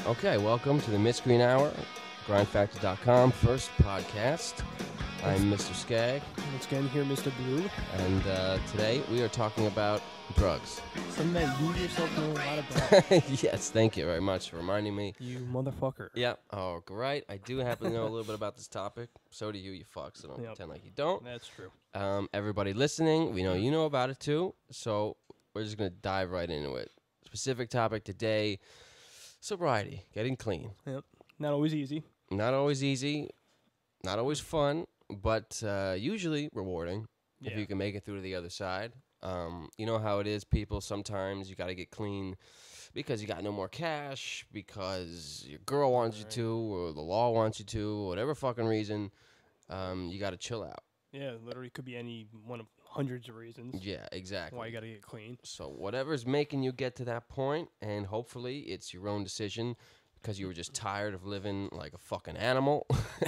Okay, welcome to the Miscreant Hour, GrindFactor.com, first podcast. I'm Mr. Skag. Once again, here, Mr. Blue. And today we are talking about drugs. Something that you yourself know a lot about. Yes, thank you very much for reminding me. You motherfucker. Yeah, oh, great. I do happen to know a little bit about this topic. So do you fuck, so don't pretend like you don't. That's true. Everybody listening, we know you know about it too, so we're just going to dive right into it. Specific topic today, sobriety, getting clean. Yep. Not always easy. Not always easy, not always fun, but usually rewarding if you can make it through to the other side. You know how it is, people. Sometimes you got to get clean because you got no more cash, because your girl wants you to, or the law wants you to, whatever fucking reason. You got to chill out. Yeah, literally could be any one of hundreds of reasons. Yeah, exactly. Why you got to get clean. So whatever's making you get to that point, and hopefully it's your own decision because you were just tired of living like a fucking animal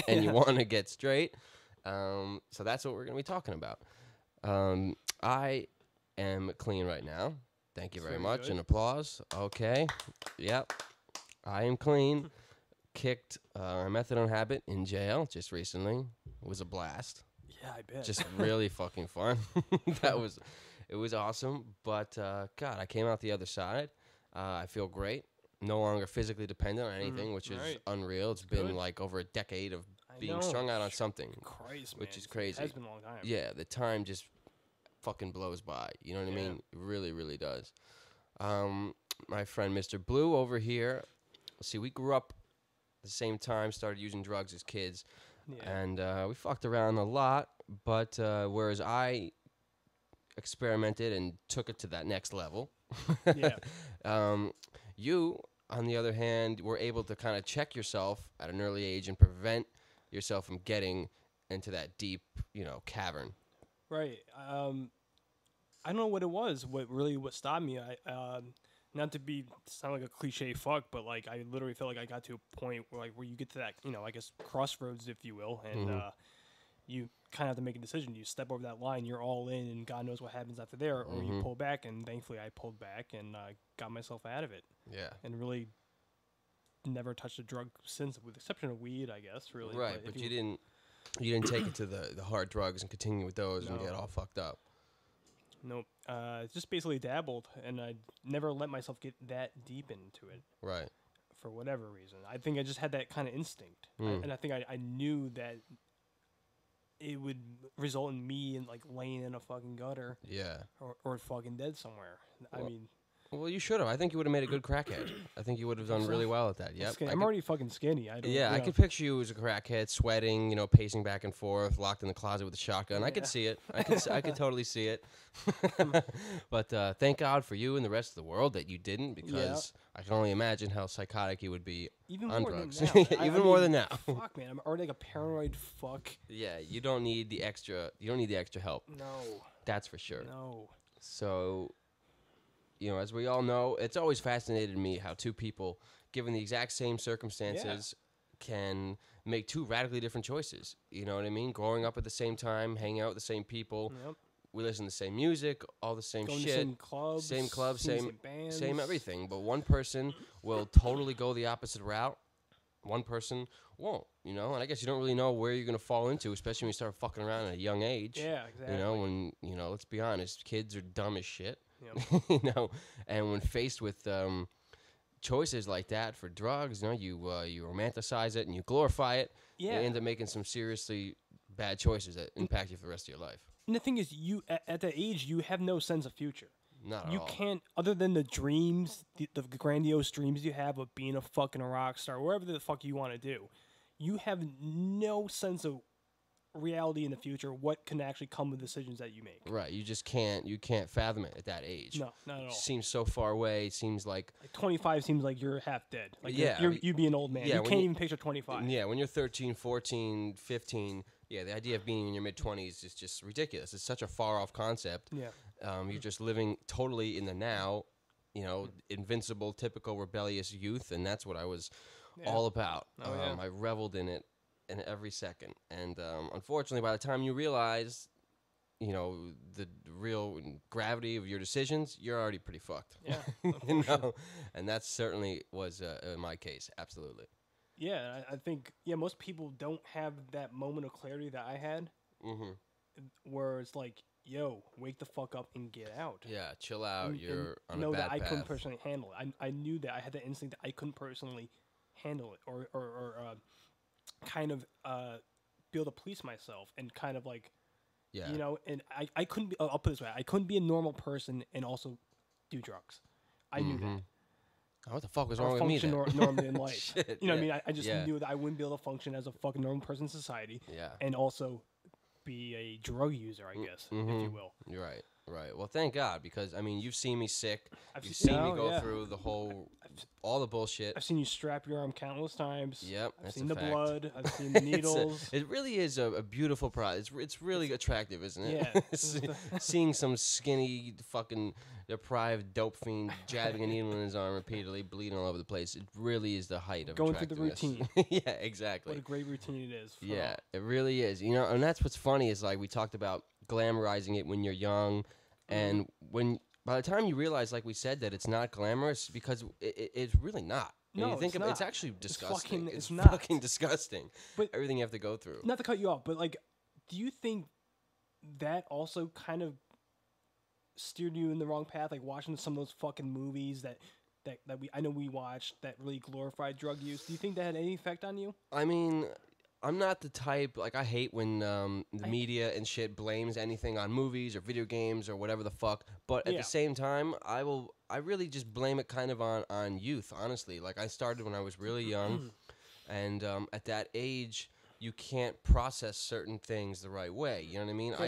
and you want to get straight. So that's what we're going to be talking about. I am clean right now. Thank you very much. Good. And applause. Okay. Yep. I am clean. Kicked a methadone habit in jail just recently. It was a blast. Yeah, I bet. Just really fucking fun. It was awesome. But, God, I came out the other side. I feel great. No longer physically dependent on anything, which is unreal. It's been like over a decade of being strung out on something, which is crazy. It has been a long time. Yeah, the time just fucking blows by. You know what I mean? It really, really does. My friend Mr. Blue over here, see, we grew up at the same time, started using drugs as kids, and we fucked around a lot, but whereas I experimented and took it to that next level, you, on the other hand, were able to kind of check yourself at an early age and prevent yourself from getting into that deep, cavern. Right. I don't know what it was. What stopped me? Not to sound like a cliche fuck, but like I literally felt like I got to a point where you get to that, I guess crossroads, if you will, and you kind of have to make a decision. You step over that line, you're all in, and God knows what happens after there, or you pull back. And thankfully, I pulled back and got myself out of it. Yeah. And really never touched a drug since, with the exception of weed, I guess. Really. Right, but you didn't take it to the hard drugs and continue with those and get all fucked up. Nope. Just basically dabbled, and I never let myself get that deep into it. Right. For whatever reason. I think I just had that kind of instinct. And I think I knew that it would result in me laying in a fucking gutter. Yeah. Or fucking dead somewhere. Well, you should have. I think you would have made a good crackhead. I think you would have done really well at that. Yep. I'm already fucking skinny. I could picture you as a crackhead, sweating, pacing back and forth, locked in the closet with a shotgun. Yeah. I could see it. I could totally see it. But thank God for you and the rest of the world that you didn't, because I can only imagine how psychotic you would be on drugs. Even more than now. Fuck, man. I'm already like a paranoid fuck. Yeah, you don't need the extra help. No. That's for sure. No. So, as we all know, it's always fascinated me how two people, given the exact same circumstances, can make two radically different choices. You know what I mean? Growing up at the same time, hanging out with the same people. Yep. We listen to the same music, all the same shit. Same clubs, same bands. Same everything. But one person will totally go the opposite route. One person won't, And I guess you don't really know where you're going to fall into, especially when you start fucking around at a young age. Yeah, exactly. When, let's be honest, kids are dumb as shit. Yep. And when faced with choices like that for drugs, you romanticize it and you glorify it. Yeah. And end up making some seriously bad choices that impact you for the rest of your life. And the thing is, you at that age, you have no sense of future. Not at all. You can't, other than the dreams, the grandiose dreams you have of being a fucking rock star, wherever the fuck you want to do, you have no sense of reality in the future, what can actually come with decisions that you make. Right. You just can't fathom it at that age. No, not at all. Seems so far away. It seems like 25 seems like you're half dead. You'd be an old man. You can't even picture 25. Yeah, when you're 13, 14, 15, the idea of being in your mid-20s is just ridiculous. It's such a far-off concept. Yeah. You're just living totally in the now, invincible, typical rebellious youth, and that's what I was all about. I reveled in it in every second. And unfortunately, by the time you realize you know, the real gravity of your decisions, you're already pretty fucked. Yeah, You know, and that certainly was my case. Absolutely. yeah. I think most people don't have that moment of clarity that I had, where it's like, yo, wake the fuck up and get out. Yeah, chill out. You're on know a bad that I path. couldn't personally handle it. I knew that I had the instinct that I couldn't personally handle it, or kind of be able to police myself and kind of like, Yeah. you know, and I couldn't be. I'll put it this way: I couldn't be a normal person and also do drugs. I knew that. Oh, what the fuck was Or wrong with me function then? normally in life. Shit, you know what I yeah. mean? I just Yeah. knew that I wouldn't be able to function as a fucking normal person in society. Yeah. And also be a drug user, I guess, if you will. You're right. Right. Well, thank God, because I mean, you've seen me sick. I've You've seen- seen me oh, go yeah. through all the bullshit. I've seen you strap your arm countless times. Yep, I've that's seen a the fact. blood. I've seen the It's needles. it really is a beautiful product. It's really attractive, isn't it? Yeah. Seeing some skinny fucking deprived dope fiend jabbing a needle in his arm repeatedly, bleeding all over the place. It really is the height of Going through the attractiveness. Yeah, exactly. What a great routine it is. Yeah, it really is. You know, and that's what's funny is like we talked about glamorizing it when you're young, and when by the time you realize, like we said, that it's not glamorous because it's really not. And No, you think it's about it's not. actually disgusting. It's not. fucking disgusting. But- everything you have to go through. Not to cut you off, but like, do you think that also kind of steered you in the wrong path? Like watching some of those fucking movies that I know we watched that really glorified drug use. Do you think that had any effect on you? I mean, I'm not the type, like, I hate when the media and shit blames anything on movies or video games or whatever the fuck. But at Yeah. the same time, I really just blame it kind of on youth, honestly. Like, I started when I was really young, and at that age, you can't process certain things the right way. You know what I mean? Yeah.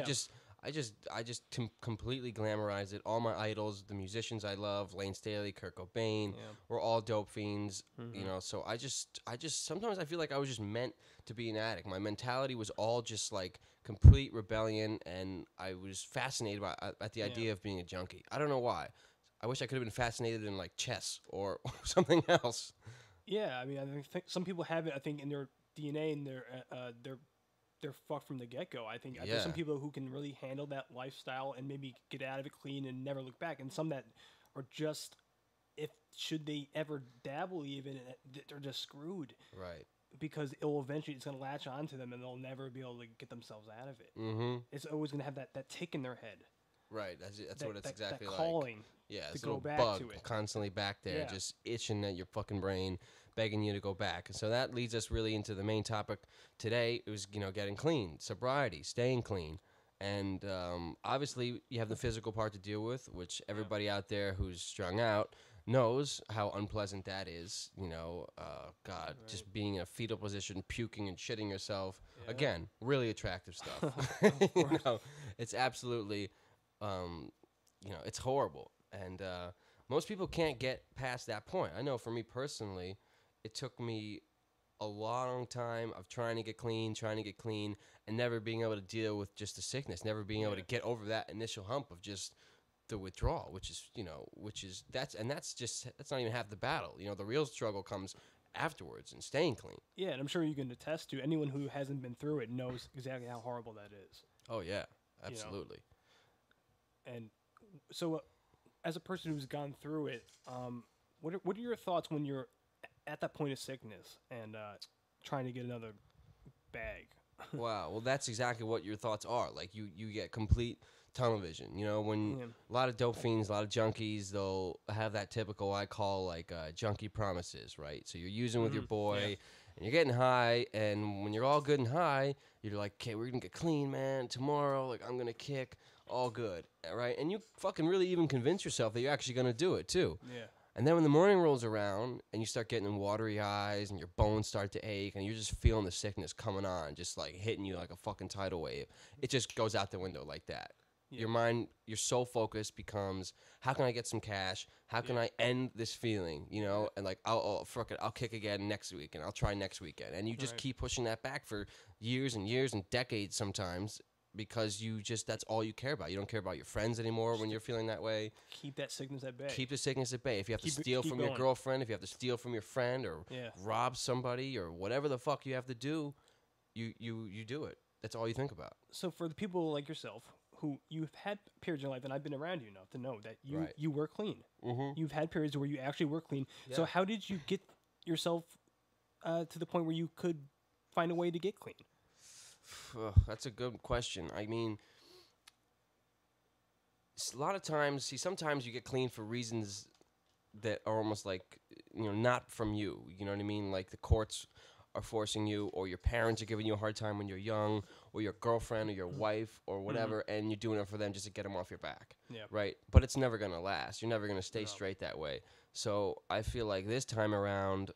I just completely glamorize it. All my idols, the musicians I love, Lane Staley, Kurt Cobain, were all dope fiends. You know, so I just sometimes I feel like I was just meant to be an addict. My mentality was all just like complete rebellion, and I was fascinated by at the idea of being a junkie. I don't know why. I wish I could have been fascinated in like chess or something else. Yeah, I mean, I think some people have it. I think in their DNA and they're fucked from the get go. I think there's some Yeah. people who can really handle that lifestyle and maybe get out of it clean and never look back, and some that are just, if should they ever dabble even, they're just screwed. Right. Because it'll eventually it's gonna latch onto them and they'll never be able to get themselves out of it. Mm-hmm. It's always gonna have that tick in their head. Right. That's what it's exactly that like. calling. Yeah, to this go little back bug to it. constantly back there, Yeah. just itching at your fucking brain, begging you to go back. And so that leads us really into the main topic today. It was, getting clean, sobriety, staying clean. And obviously, you have the physical part to deal with, which everybody out there who's strung out knows how unpleasant that is. God, just being in a fetal position, puking and shitting yourself. Yeah. Again, really attractive stuff. It's absolutely, it's horrible. And most people can't get past that point. I know for me personally, it took me a long time of trying to get clean, and never being able to deal with just the sickness, never being able to get over that initial hump of just the withdrawal, that's not even half the battle. The real struggle comes afterwards and staying clean. Yeah, and I'm sure you can attest to anyone who hasn't been through it knows exactly how horrible that is. Oh yeah, absolutely. And so, as a person who's gone through it, what are your thoughts when you're at that point of sickness and trying to get another bag? Wow. Well, that's exactly what your thoughts are. Like you get complete tunnel vision. When a lot of dope fiends, a lot of junkies, they'll have that typical I call like junkie promises, right? So you're using with your boy, and you're getting high, and when you're all good and high, you're like, okay, we're gonna get clean, man. Tomorrow, like I'm gonna kick, all good, right? And you fucking really even convince yourself that you're actually gonna do it too. Yeah. And then when the morning rolls around and you start getting watery eyes and your bones start to ache and you're just feeling the sickness coming on, just like hitting you like a fucking tidal wave, it just goes out the window like that. Yeah. Your mind, your sole focus becomes, how can I get some cash? How can I end this feeling? And like, I'll kick again next week and I'll try next weekend. And you just keep pushing that back for years and years and decades sometimes. Because that's all you care about. You don't care about your friends anymore when you're feeling that way. Keep that sickness at bay. Keep the sickness at bay. If you have to steal from your girlfriend, if you have to steal from your friend or rob somebody or whatever the fuck you have to do, you do it. That's all you think about. So for the people like yourself who you've had periods in your life, and I've been around you enough to know that you Right. you were clean. Mm-hmm. You've had periods where you actually were clean. So Yeah. how did you get yourself to the point where you could find a way to get clean? That's a good question. I mean, a lot of times, sometimes you get clean for reasons that are almost like, not from you. You know what I mean? Like the courts are forcing you, or your parents are giving you a hard time when you're young, or your girlfriend or your wife or whatever, and you're doing it for them just to get them off your back. Yeah. Right? But it's never going to last. You're never going to stay No. straight that way. So I feel like this time around,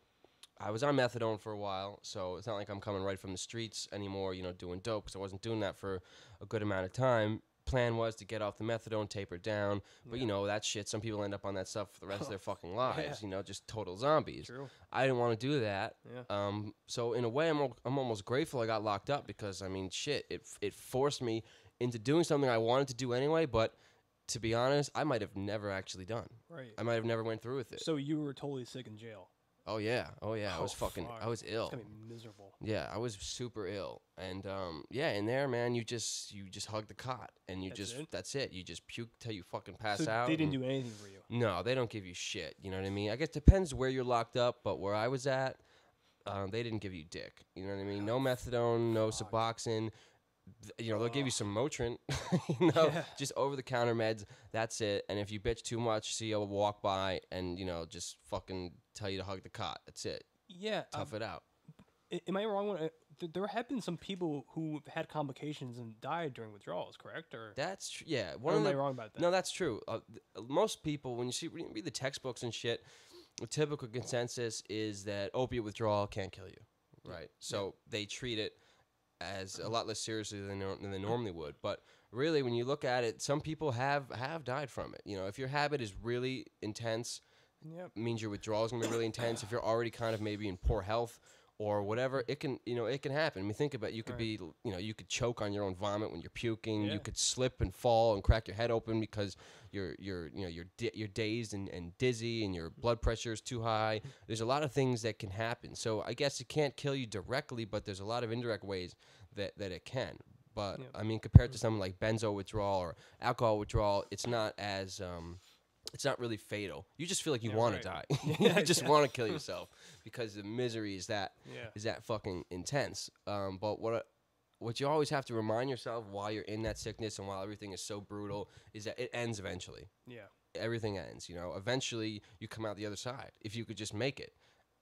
I was on methadone for a while, so it's not like I'm coming right from the streets anymore, doing dope, because I wasn't doing that for a good amount of time. Plan was to get off the methadone, taper down, but that shit, some people end up on that stuff for the rest of their fucking lives, just total zombies. True. I didn't want to do that. Yeah. So in a way, I'm almost grateful I got locked up, because, I mean, shit, it forced me into doing something I wanted to do anyway, but to be honest, I might have never actually done. Right. I might have never went through with it. So you were totally sick in jail. Oh yeah. I was fuck. I was ill. It's gonna be miserable. Yeah, I was super ill, and in there, man, you just hug the cot, and that's it. You just puke till you fucking pass So out. they didn't do anything for you. No, they don't give you shit. You know what I mean? I guess it depends where you're locked up, but where I was at, they didn't give you dick. You know what I mean? No methadone, no Suboxone. They'll give you some Motrin, just over-the-counter meds. That's it. And if you bitch too much, CEO will walk by and, just fucking tell you to hug the cot. That's it. Yeah. Tough it out. Am I wrong? When there have been some people who had complications and died during withdrawals, correct? Or That's yeah. or am I wrong about that? No, that's true. Most people, when you read the textbooks and shit, the typical consensus is that opiate withdrawal can't kill you, right? So they treat it as a lot less seriously than they normally would. But really, when you look at it, some people have died from it. If your habit is really intense, Yep. means your withdrawal is gonna be really intense. If you're already kind of maybe in poor health or whatever, it can happen. I mean, think about it. You could be, you could choke on your own vomit when you're puking. Yeah. You could slip and fall and crack your head open because you're dazed and dizzy and your blood pressure is too high. There's a lot of things that can happen. So I guess it can't kill you directly, but there's a lot of indirect ways that it can. But I mean, compared to something like benzo withdrawal or alcohol withdrawal, it's not as it's not really fatal. You just feel like you want to die. You just want to kill yourself because the misery is that fucking intense. But what you always have to remind yourself while you're in that sickness and while everything is so brutal is that it ends eventually. Yeah. Everything ends. Eventually you come out the other side if you could just make it.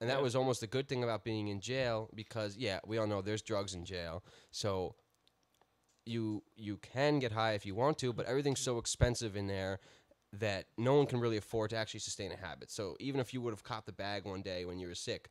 And that was almost a good thing about being in jail because we all know there's drugs in jail. So you can get high if you want to, but everything's so expensive in there that no one can really afford to actually sustain a habit. So even if you would have caught the bag one day when you were sick,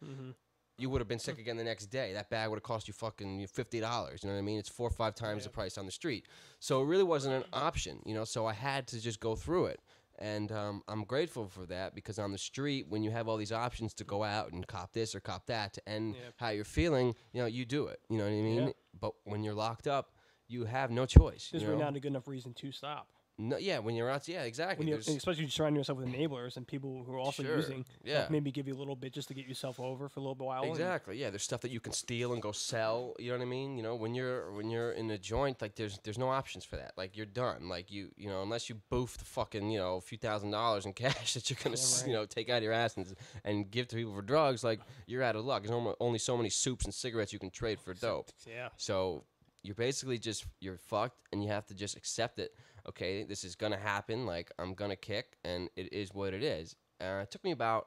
you would have been sick again the next day. That bag would have cost you fucking $50. You know what I mean? It's 4 or 5 times the price on the street. So it really wasn't an option, So I had to just go through it. And I'm grateful for that because on the street, when you have all these options to go out and cop this or cop that to end how you're feeling, you do it. You know what I mean? Yeah. But when you're locked up, you have no choice. There's really not a good enough reason to stop. No, when you're out, exactly. Especially you surround yourself with enablers and people who are also using, maybe give you a little bit just to get yourself over for a little while. Exactly. There's stuff that you can steal and go sell. You know what I mean? When you're in a joint, like there's no options for that. Like you're done. Like unless you boof the fucking a few $1,000s in cash that you're gonna take out of your ass and give to people for drugs, like you're out of luck. There's only so many soups and cigarettes you can trade for dope. Yeah. So you're basically you're fucked, and you have to just accept it. Okay, this is gonna happen. Like I'm gonna kick, and it is what it is. It took me about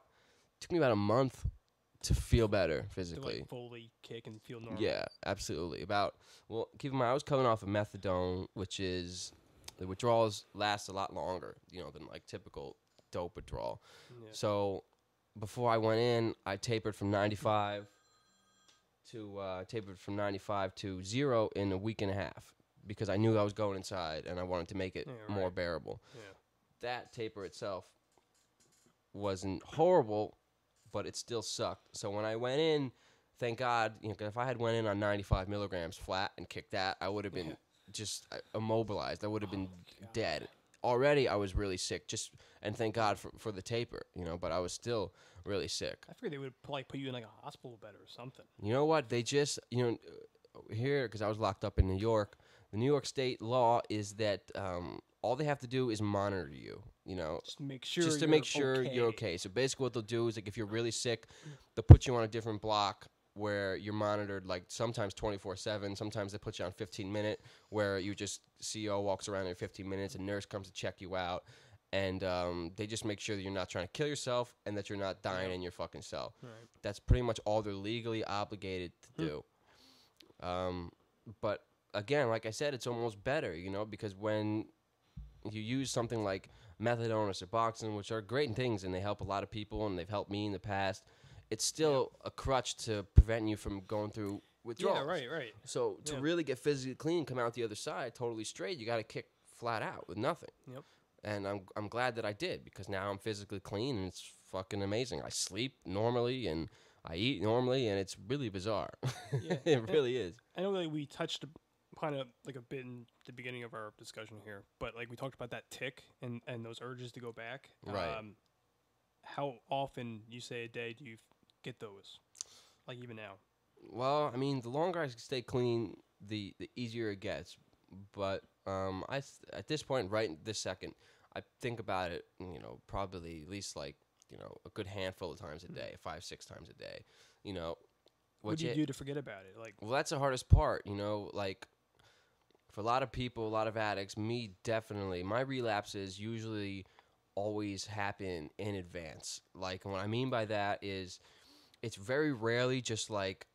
a month to feel better physically. To fully kick and feel normal. Yeah, absolutely. Keep in mind, I was coming off of methadone, which is the withdrawals last a lot longer, than like typical dope withdrawal. Yeah. So before I went in, I tapered from 95 to 0 in a week and a half. Because I knew I was going inside and I wanted to make it more bearable. Yeah. That taper itself wasn't horrible, but it still sucked. So when I went in, thank God, if I had went in on 95 milligrams flat and kicked that, I would have been just immobilized. I would have been dead. Already I was really sick, and thank God for the taper, but I was still really sick. I figured they would probably put you in like a hospital bed or something. You know what? They just, here, because I was locked up in New York, The New York State law is that all they have to do is monitor you. Just to make sure you're okay. So basically, what they'll do is like if you're really sick, they'll put you on a different block where you're monitored, like sometimes 24/7. Sometimes they put you on 15-minute, where you just CO walks around in 15 minutes, a nurse comes to check you out, and they just make sure that you're not trying to kill yourself and that you're not dying in your fucking cell. Right. That's pretty much all they're legally obligated to do. But again, like I said, it's almost better, because when you use something like methadone or Suboxone, which are great things and they help a lot of people and they've helped me in the past, it's still a crutch to prevent you from going through withdrawals. Yeah, right. So to really get physically clean, come out the other side totally straight, you got to kick flat out with nothing. Yep. And I'm glad that I did, because now I'm physically clean and it's fucking amazing. I sleep normally and I eat normally, and it's really bizarre. Yeah. It really is. I know that we touched kind of like a bit in the beginning of our discussion here, but like we talked about that tick and those urges to go back. Right. How often, you say a day, do you get those? Like even now? Well, I mean, the longer I stay clean, the easier it gets. But at this point, right this second, I think about it, probably at least like, a good handful of times a day, 5-6 times a day. What do you do to forget about it? Like, well, that's the hardest part, like for a lot of people, a lot of addicts, me definitely, my relapses usually always happen in advance. Like, what I mean by that is it's very rarely just like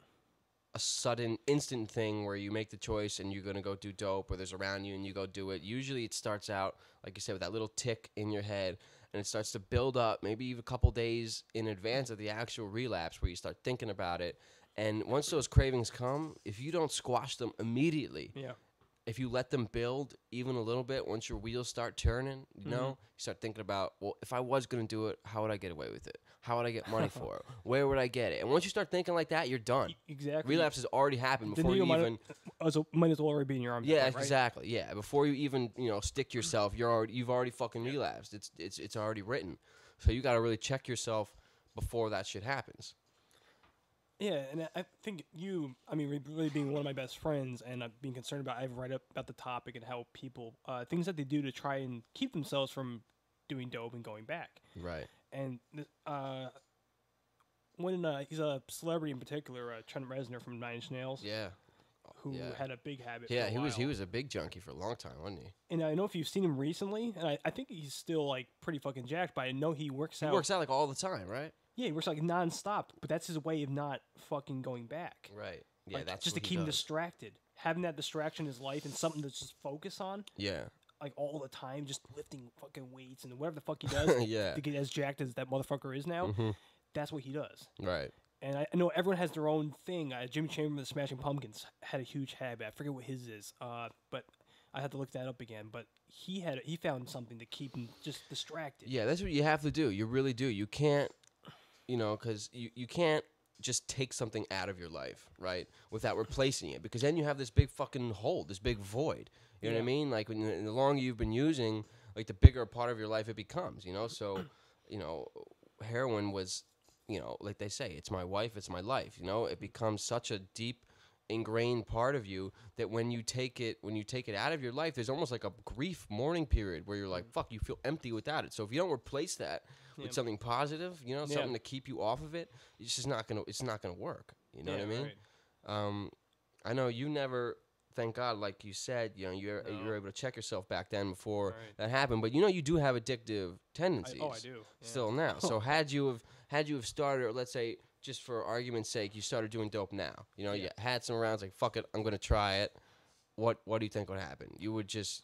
a sudden instant thing where you make the choice and you're going to go do dope, or there's around you and you go do it. Usually it starts out, like you said, with that little tick in your head, and it starts to build up maybe even a couple days in advance of the actual relapse, where you start thinking about it. And once those cravings come, if you don't squash them immediately, if you let them build even a little bit, once your wheels start turning, you start thinking about, well, if I was going to do it, how would I get away with it? How would I get money for it? Where would I get it? And once you start thinking like that, you're done. Exactly. Relapse has already happened before you even... might as well already be in your arms. Yeah, right? exactly. Yeah, before you even, stick yourself, you've already fucking relapsed. It's already written. So you got to really check yourself before that shit happens. Yeah, and I think really being one of my best friends and being concerned about, I write up about the topic and how people, things that they do to try and keep themselves from doing dope and going back. Right. And when he's a celebrity in particular, Trent Reznor from Nine Inch Nails. Yeah. Who had a big habit. Yeah, for a while. he was a big junkie for a long time, wasn't he? And I know if you've seen him recently, and I think he's still like pretty fucking jacked, but I know he works out. He works out like all the time, right? Yeah, he works like nonstop, but that's his way of not fucking going back. Right. Yeah, like, that's just what to keep him does. distracted. Having that distraction in his life and something to just focus on. Yeah. Like all the time, just lifting fucking weights and whatever the fuck he does to get as jacked as that motherfucker is now. Mm-hmm. That's what he does. Right. And I know everyone has their own thing. Jimmy Chamberlain of the Smashing Pumpkins had a huge habit. I forget what his is, but I had to look that up again. But he found something to keep him just distracted. Yeah, that's what you have to do. You really do. You can't, because you can't just take something out of your life, right, without replacing it. Because then you have this big fucking hole, this big void. You know what I mean? Like, the longer you've been using, like, the bigger a part of your life it becomes, So, heroin was, like they say, it's my wife, it's my life, It becomes such a deep, ingrained part of you that when you take it out of your life, there's almost like a grief mourning period where you're like, fuck, you feel empty without it. So if you don't replace that with something positive, something to keep you off of it, it's just not gonna work. You know what I mean? Right. I know you never, thank God, like you said, you were able to check yourself back then before that happened. But you do have addictive tendencies. I do. Yeah. Still now. So had you have started, or let's say, just for argument's sake, you started doing dope now. You had some rounds like, fuck it, I'm gonna try it. What do you think would happen? You would just...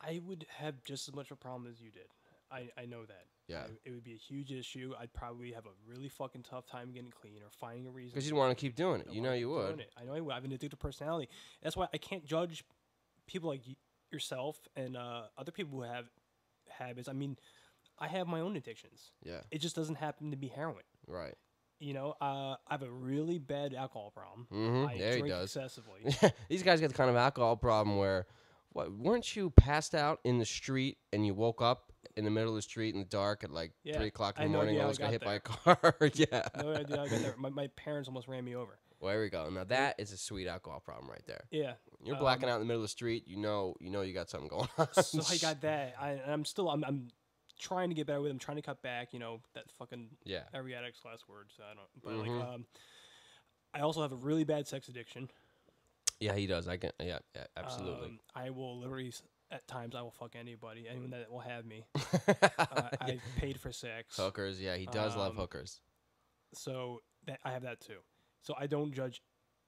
I would have just as much of a problem as you did. I know that. Yeah. It would be a huge issue. I'd probably have a really fucking tough time getting clean or finding a reason. Because you'd want to keep doing it. You would. I know I would. I have an addictive personality. That's why I can't judge people like yourself and other people who have habits. I mean, I have my own addictions. Yeah. It just doesn't happen to be heroin. Right. I have a really bad alcohol problem. Mm-hmm. I drink excessively. These guys got the kind of alcohol problem where, weren't you passed out in the street and you woke up in the middle of the street in the dark at like 3 o'clock in the morning and almost got hit by a car? Yeah. No idea how I got there. My parents almost ran me over. Well, there we go. Now that is a sweet alcohol problem right there. Yeah. You're blacking out in the middle of the street. You know you got something going on. So I got that. I'm trying to get better with it. I'm trying to cut back. That fucking every addict's last word. So I don't. But I also have a really bad sex addiction. Yeah, he does. I can. Yeah, absolutely. I will literally at times I will fuck anyone that will have me. I paid for sex. Hookers. Yeah, he does love hookers. So I have that too. So I don't judge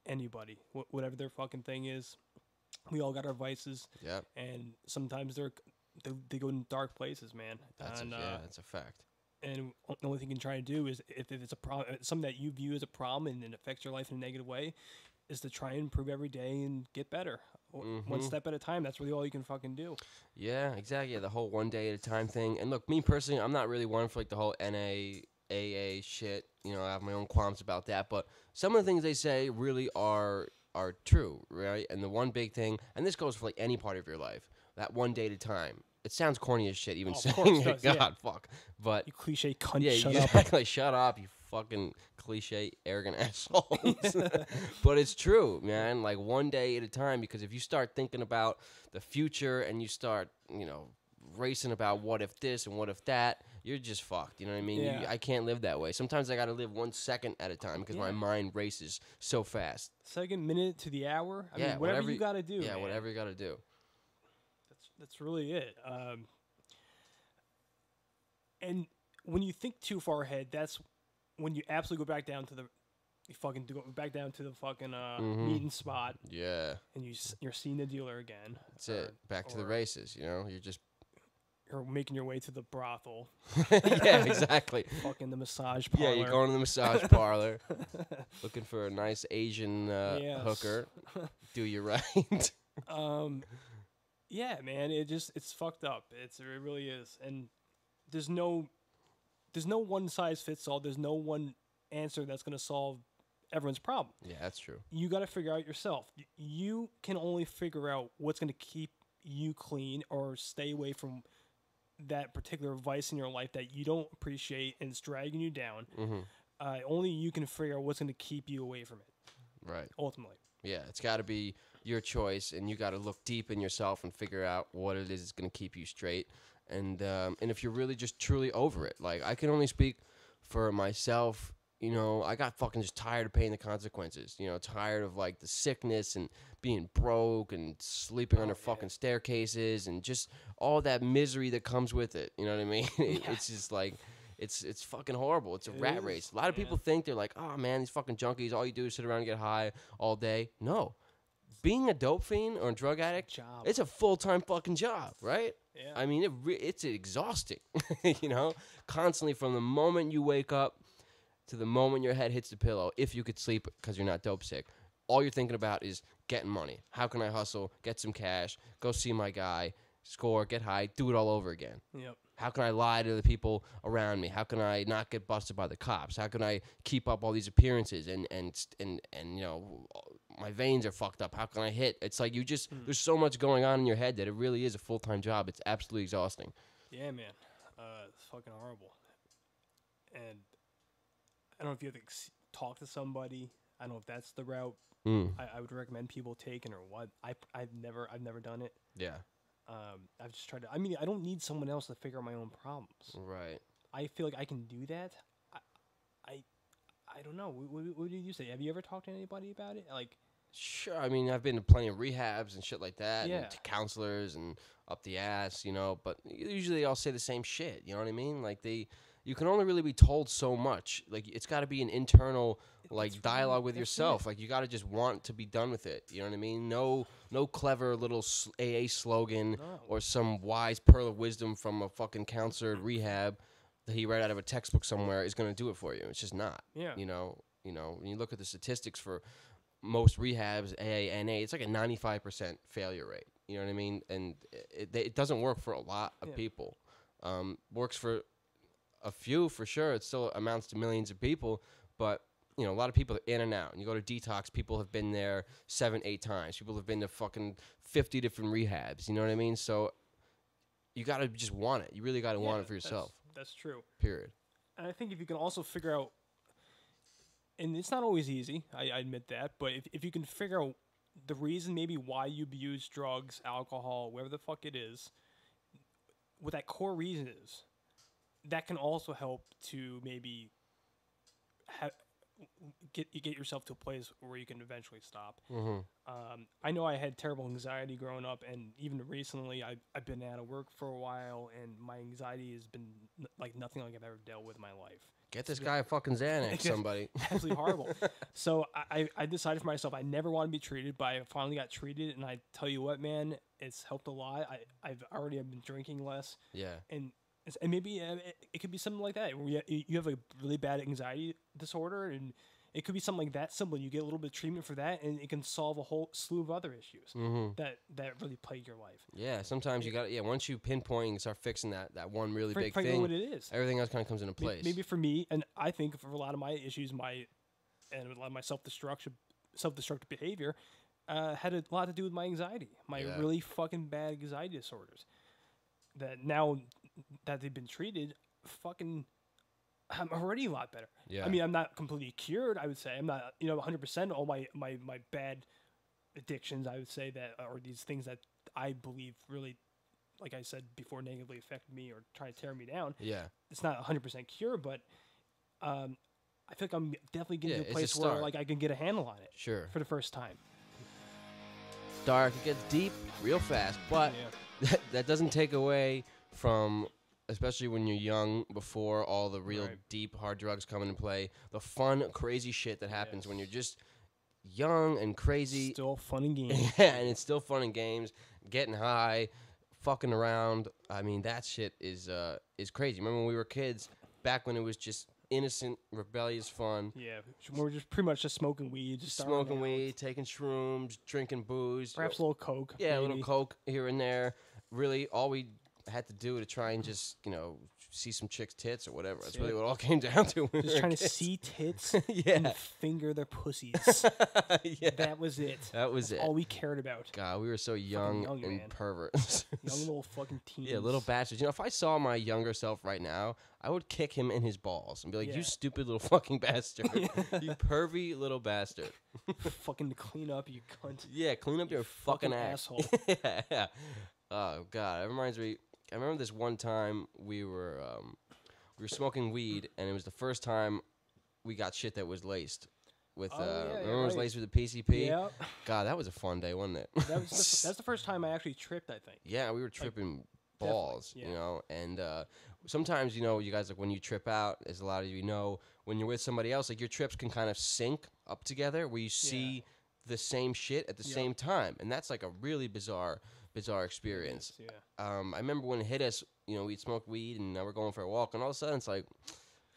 anybody, whatever their fucking thing is. We all got our vices. Yeah. And sometimes they go in dark places, man. That's a fact. And the only thing you can try to do is if it's a problem, something that you view as a problem and it affects your life in a negative way, is to try and improve every day and get better. One step at a time. That's really all you can fucking do. Yeah, exactly. Yeah, the whole one day at a time thing. And look, me personally, I'm not really one for like the whole NA, AA shit. I have my own qualms about that. But some of the things they say really are true, right? And the one big thing, and this goes for like any part of your life, that one day at a time. It sounds corny as shit, even saying it. God, fuck. But you cliche cunt. Yeah, shut exactly. Shut up, you fucking cliche, arrogant assholes. But it's true, man. Like one day at a time. Because if you start thinking about the future and you start, racing about what if this and what if that, you're just fucked. You know what I mean? Yeah. I can't live that way. Sometimes I got to live 1 second at a time because my mind races so fast. Second, minute to the hour. I mean, whatever you got to do. Yeah, man. Whatever you got to do. That's really it. And when you think too far ahead, that's when you absolutely go back down to the meeting spot. Yeah. And you're seeing the dealer again. That's it. Back to the races. You're making your way to the brothel. Yeah, exactly. Fucking the massage parlor. Yeah, you're going to the massage parlor, looking for a nice Asian hooker. Do you right? Yeah, man, it's fucked up. It really is, and there's no one size fits all. There's no one answer that's gonna solve everyone's problem. Yeah, that's true. You got to figure out yourself. You can only figure out what's gonna keep you clean or stay away from that particular vice in your life that you don't appreciate and it's dragging you down. Only you can figure out what's gonna keep you away from it. Right. Ultimately. Yeah, it's got to be your choice, and you got to look deep in yourself and figure out what it is that's going to keep you straight. And if you're really just truly over it, like I can only speak for myself. I got fucking just tired of paying the consequences. Tired of like the sickness and being broke and sleeping under fucking staircases and just all that misery that comes with it. You know what I mean? It's just like. It's fucking horrible. It's a rat race. A lot of people think they're like, oh man, these fucking junkies, all you do is sit around and get high all day. No. Being a dope fiend or a drug addict, it's a full-time fucking job, right? Yeah. I mean, it's exhausting, constantly from the moment you wake up to the moment your head hits the pillow, if you could sleep because you're not dope sick. All you're thinking about is getting money. How can I hustle, get some cash, go see my guy, score, get high, do it all over again. Yep. How can I lie to the people around me? How can I not get busted by the cops? How can I keep up all these appearances and my veins are fucked up? How can I hit? It's like there's so much going on in your head that it really is a full-time job. It's absolutely exhausting. Yeah, man. It's fucking horrible. And I don't know if you have to talk to somebody. I don't know if that's the route I would recommend people taking or what. I've never done it. Yeah. I've just tried to. I mean, I don't need someone else to figure out my own problems. Right. I feel like I can do that. I don't know. What did you say? Have you ever talked to anybody about it? Like, sure. I mean, I've been to plenty of rehabs and shit like that. Yeah. And to counselors and up the ass, But usually they all say the same shit. You know what I mean? Like you can only really be told so much. Like it's got to be an internal dialogue with yourself. Like you got to just want to be done with it. You know what I mean? No clever little AA slogan or some wise pearl of wisdom from a fucking counselor at rehab that he read out of a textbook somewhere is going to do it for you. It's just not. Yeah. When you look at the statistics for most rehabs, AA, NA, it's like a 95% failure rate. You know what I mean? And it doesn't work for a lot of people. Works for a few for sure. It still amounts to millions of people, but a lot of people are in and out. And you go to detox, people have been there 7-8 times. People have been to fucking 50 different rehabs. You know what I mean? So you got to just want it. You really got to want it for yourself. That's true. Period. And I think if you can also figure out and it's not always easy. I admit that, but if you can figure out the reason maybe why you abuse drugs, alcohol, whatever the fuck it is, what that core reason is, that can also help to maybe get yourself to a place where you can eventually stop. I know I had terrible anxiety growing up, and even recently I've been out of work for a while, and my anxiety has been like nothing like I've ever dealt with in my life. Get this guy a fucking Xanax, somebody. Absolutely horrible. So I decided for myself I never want to be treated, but I finally got treated, and I tell you what, man, it's helped a lot. I've already been drinking less. Yeah. And maybe it could be something like that. Where you have a really bad anxiety disorder, and it could be something like that simple. You get a little bit of treatment for that, and it can solve a whole slew of other issues that really plague your life. Yeah, sometimes you got once you pinpoint and start fixing that one really big figure thing, what it is. Everything else kind of comes into place. Maybe for me, and I think for a lot of my issues, and a lot of my self-destructive behavior had a lot to do with my anxiety, my really fucking bad anxiety disorders. That now that they've been treated, I'm already a lot better. Yeah. I mean, I'm not completely cured, I would say. I'm not, 100% all my bad addictions, I would say, that or these things that I believe really, like I said before, negatively affect me or try to tear me down. Yeah. It's not 100% cure, but I feel like I'm definitely getting to a place start. where like I can get a handle on it. Sure. For the first time. Dark, it gets deep real fast, but that doesn't take away from, especially when you're young, before all the real deep, hard drugs come into play, the fun, crazy shit that happens when you're just young and crazy. Still fun and games. Yeah, and it's still fun and games, getting high, fucking around. I mean, that shit is crazy. Remember when we were kids, back when it was just innocent, rebellious fun. Yeah, we're just pretty much just smoking weed. Just smoking weed, taking shrooms, drinking booze. Perhaps a little Coke. Yeah, maybe. a little Coke here and there. Really, all we had to do to try and just, see some chicks' tits or whatever. That's really what it all came down to. When just we trying were to kids. see tits and finger their pussies. That was it. That's all we cared about. God, we were so young and man. perverts. Young little fucking teens. Yeah, little bastards. If I saw my younger self right now, I would kick him in his balls and be like, you stupid little fucking bastard. You pervy little bastard. Fucking clean up, you cunt. Yeah, clean up your fucking ass. asshole. Yeah. Oh, God. It reminds me. I remember this one time we were smoking weed, and it was the first time we got shit that was laced with. Remember it was laced with the PCP. Yeah. God, that was a fun day, wasn't it? That's the first time I actually tripped, I think. Yeah, we were tripping balls, and sometimes you guys, like when you trip out, as a lot of you know, when you're with somebody else, like your trips can kind of sync up together, where you see the same shit at the same time, and that's like a really bizarre experience. Yeah. I remember when it hit us, we'd smoked weed and now we're going for a walk, and all of a sudden it's like,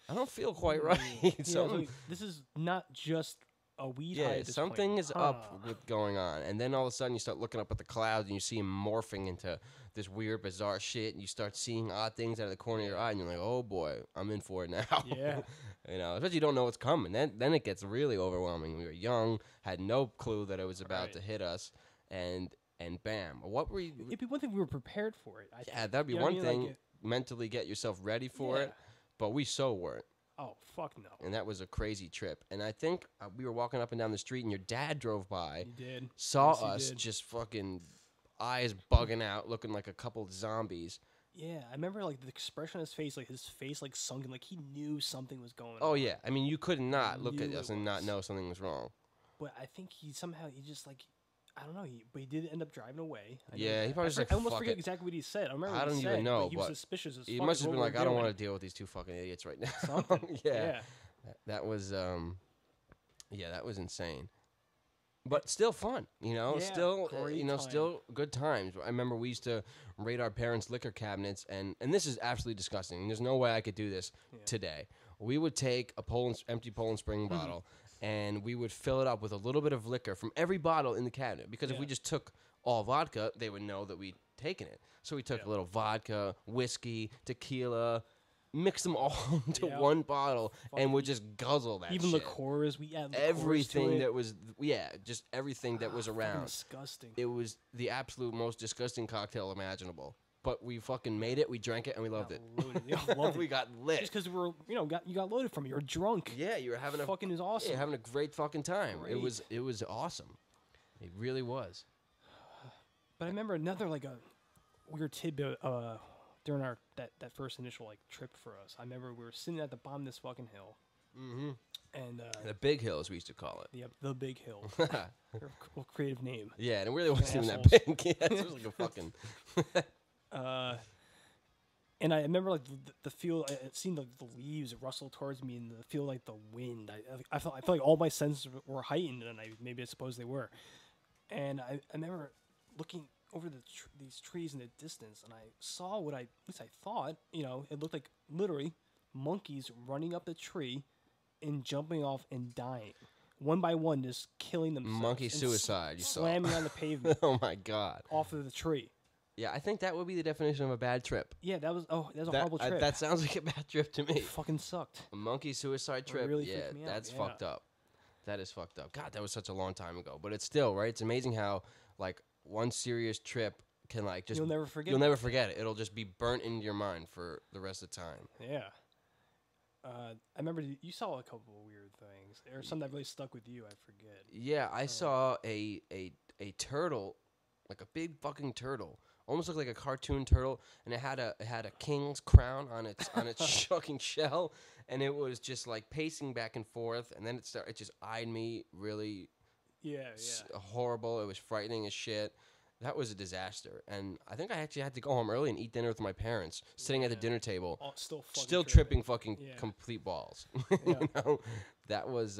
I don't feel quite right. Like, this is not just a weed high at this something point. is up with going on. And then all of a sudden you start looking up at the clouds and you see them morphing into this weird, bizarre shit, and you start seeing odd things out of the corner of your eye, and you're like, oh boy, I'm in for it now. Yeah. Especially you don't know what's coming. Then it gets really overwhelming. We were young, had no clue that it was about to hit us, and bam. What were you? It'd be one thing we were prepared for it. I think. That'd be one thing. Like mentally get yourself ready for it, but we so weren't. Oh, fuck no. And that was a crazy trip. And I think we were walking up and down the street, and your dad drove by. He did. Saw us just fucking eyes bugging out, looking like a couple zombies. Yeah, I remember like the expression on his face, like his face like sunken, like he knew something was going on. Oh yeah, I mean you could not look at us and not know something was wrong. But I think he just like, I don't know, but he did end up driving away. He probably just like, I almost forget exactly what he said. I remember. I don't even know. But he was suspicious as fuck. He must have been like, I don't want to deal with these two fucking idiots right now. Something. Yeah. That was that was insane. But still fun, still, still good times. I remember we used to raid our parents' liquor cabinets, and this is absolutely disgusting. There's no way I could do this today. We would take a empty Poland Spring bottle, and we would fill it up with a little bit of liquor from every bottle in the cabinet. Because if we just took all vodka, they would know that we'd taken it. So we took a little vodka, whiskey, tequila, mix them all into one bottle, and would just guzzle that even shit. liqueurs, we add everything that was just everything that was around. Disgusting. It was the absolute most disgusting cocktail imaginable. but we fucking made it. We drank it and we loved it. Loaded. Yeah, loved We it. got lit. Just because we were, you got loaded from it. You were drunk. Yeah, you were having a fucking is awesome. Yeah, having a great fucking time. Great. It was awesome. It really was. But I remember another like a weird tidbit during our that first initial like trip for us. I remember we were sitting at the bottom of this fucking hill. Mm-hmm. And the Big Hill, as we used to call it. The Big Hill. Creative name. Yeah, and it really wasn't even that big. Yeah, it was like a fucking. And I remember like the feel. It seemed like the leaves rustle towards me, and the feel like the wind. I felt like all my senses were heightened, and I suppose they were. And I remember looking over these trees in the distance, and I saw what at least I thought. It looked like literally monkeys running up the tree and jumping off and dying. One by one, just killing themselves. Monkey suicide, you saw. Slamming on the pavement. Oh, my God. Off of the tree. Yeah, I think that would be the definition of a bad trip. Yeah, that was a horrible trip. That sounds like a bad trip to me. It fucking sucked. A monkey suicide trip? Really yeah, freaked me out. that's Yeah. fucked up. That is fucked up. God, that was such a long time ago. But it's still, right? It's amazing how, like, one serious trip can, like, just... You'll never forget. You'll never forget it. It'll just be burnt into your mind for the rest of the time. Yeah. I remember you saw a couple of weird things. Or something that really stuck with you, I forget. Yeah, I saw a turtle, like a big fucking turtle. Almost looked like a cartoon turtle, and it had a king's crown on its fucking shell, and it was just like pacing back and forth, and then it just eyed me really horrible. It was frightening as shit. That was a disaster, and I think I actually had to go home early and eat dinner with my parents, sitting at the dinner table, still tripping fucking complete balls. You know, that was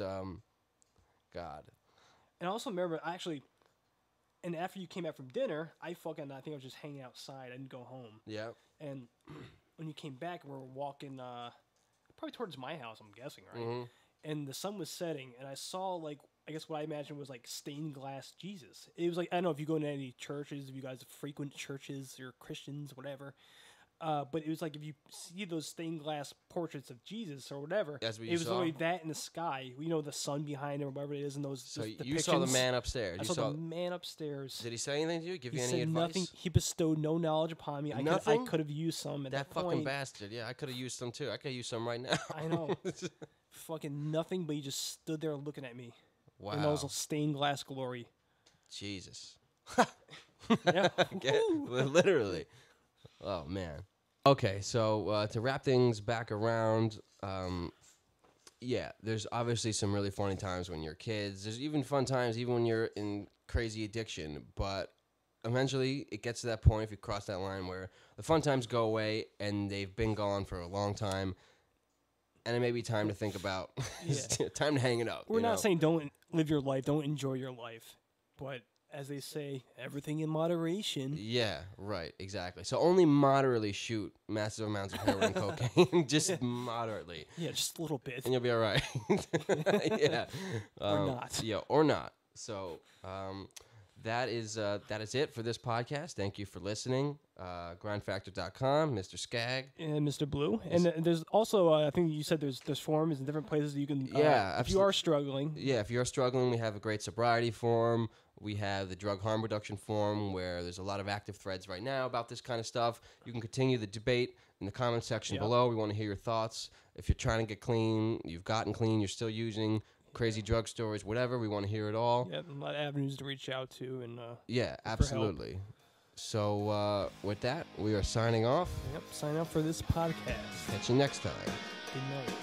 God. And I also remember and after you came back from dinner, I think I was just hanging outside. I didn't go home. Yeah. And when you came back, we were walking probably towards my house, I'm guessing, right? Mm-hmm. And the sun was setting, and I saw like I guess what I imagined was like stained glass Jesus. It was like, I don't know if you go into any churches, if you guys frequent churches or Christians, whatever. But it was like if you see those stained glass portraits of Jesus or whatever, That's what it you was saw? literally that in the sky. The sun behind him or whatever it is, and those. So depictions. you saw the man upstairs. I saw the man upstairs. Did he say anything to you? Give He you any said advice? nothing. He bestowed no knowledge upon me. I Nothing? could have used some at that That fucking point. bastard. Yeah, I could have used some too. I could use some right now. I know. Fucking nothing, but he just stood there looking at me. Wow. In those stained glass glory. Jesus. Yeah. Literally. Oh, man. Okay, so to wrap things back around, there's obviously some really funny times when you're kids. There's even fun times even when you're in crazy addiction. But eventually it gets to that point, if you cross that line, where the fun times go away and they've been gone for a long time. And it may be time to think about, time to hang it up. We're not saying don't live your life, don't enjoy your life. But as they say, everything in moderation. Yeah, right, exactly. So only moderately shoot massive amounts of heroin and cocaine, just moderately. Yeah, just a little bit. And you'll be all right. Yeah. Or not. Yeah, or not. So that is it for this podcast. Thank you for listening. GrindFactor.com, Mr. Skag. And Mr. Blue. And there's also, I think you said there's forums and different places that you can, if you are struggling. Yeah, if you're struggling, we have a great sobriety forum. We have the drug harm reduction forum where there's a lot of active threads right now about this kind of stuff. You can continue the debate in the comment section below. We want to hear your thoughts. If you're trying to get clean, you've gotten clean, you're still using crazy drug stories, whatever, we want to hear it all. Yeah, a lot of avenues to reach out to. And yeah, absolutely. So with that, we are signing off. Yep, sign up for this podcast. Catch you next time. Good night.